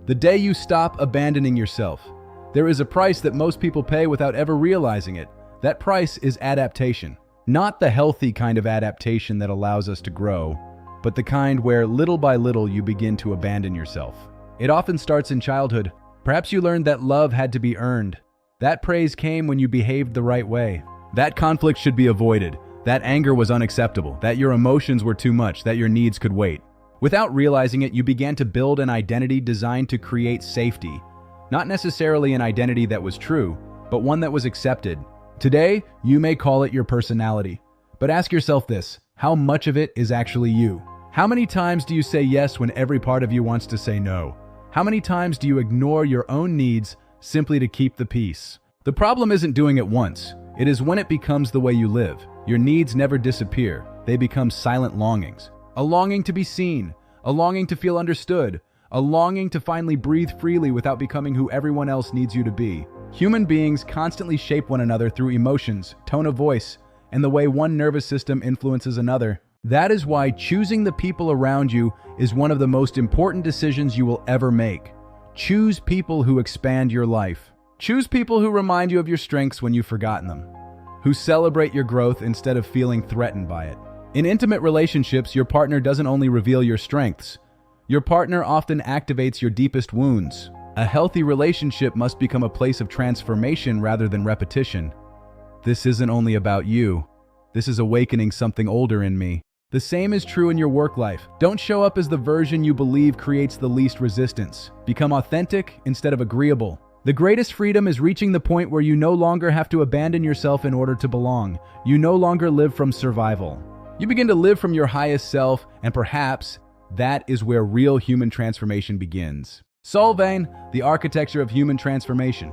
The day you stop abandoning yourself. There is a price that most people pay without ever realizing it. That price is adaptation. Not the healthy kind of adaptation that allows us to grow, but the kind where little by little you begin to abandon yourself. It often starts in childhood. Perhaps you learned that love had to be earned. That praise came when you behaved the right way. That conflict should be avoided. That anger was unacceptable. That your emotions were too much. That your needs could wait. Without realizing it, you began to build an identity designed to create safety. Not necessarily an identity that was true, but one that was accepted. Today, you may call it your personality. But ask yourself this: how much of it is actually you? How many times do you say yes when every part of you wants to say no? How many times do you ignore your own needs simply to keep the peace? The problem isn't doing it once. It is when it becomes the way you live. Your needs never disappear. They become silent longings. A longing to be seen, a longing to feel understood, a longing to finally breathe freely without becoming who everyone else needs you to be. Human beings constantly shape one another through emotions, tone of voice, and the way one nervous system influences another. That is why choosing the people around you is one of the most important decisions you will ever make. Choose people who expand your life. Choose people who remind you of your strengths when you've forgotten them, who celebrate your growth instead of feeling threatened by it. In intimate relationships, your partner doesn't only reveal your strengths. Your partner often activates your deepest wounds. A healthy relationship must become a place of transformation rather than repetition. This isn't only about you. This is awakening something older in me. The same is true in your work life. Don't show up as the version you believe creates the least resistance. Become authentic instead of agreeable. The greatest freedom is reaching the point where you no longer have to abandon yourself in order to belong. You no longer live from survival. You begin to live from your highest self, and perhaps that is where real human transformation begins. Solvang, the architecture of human transformation.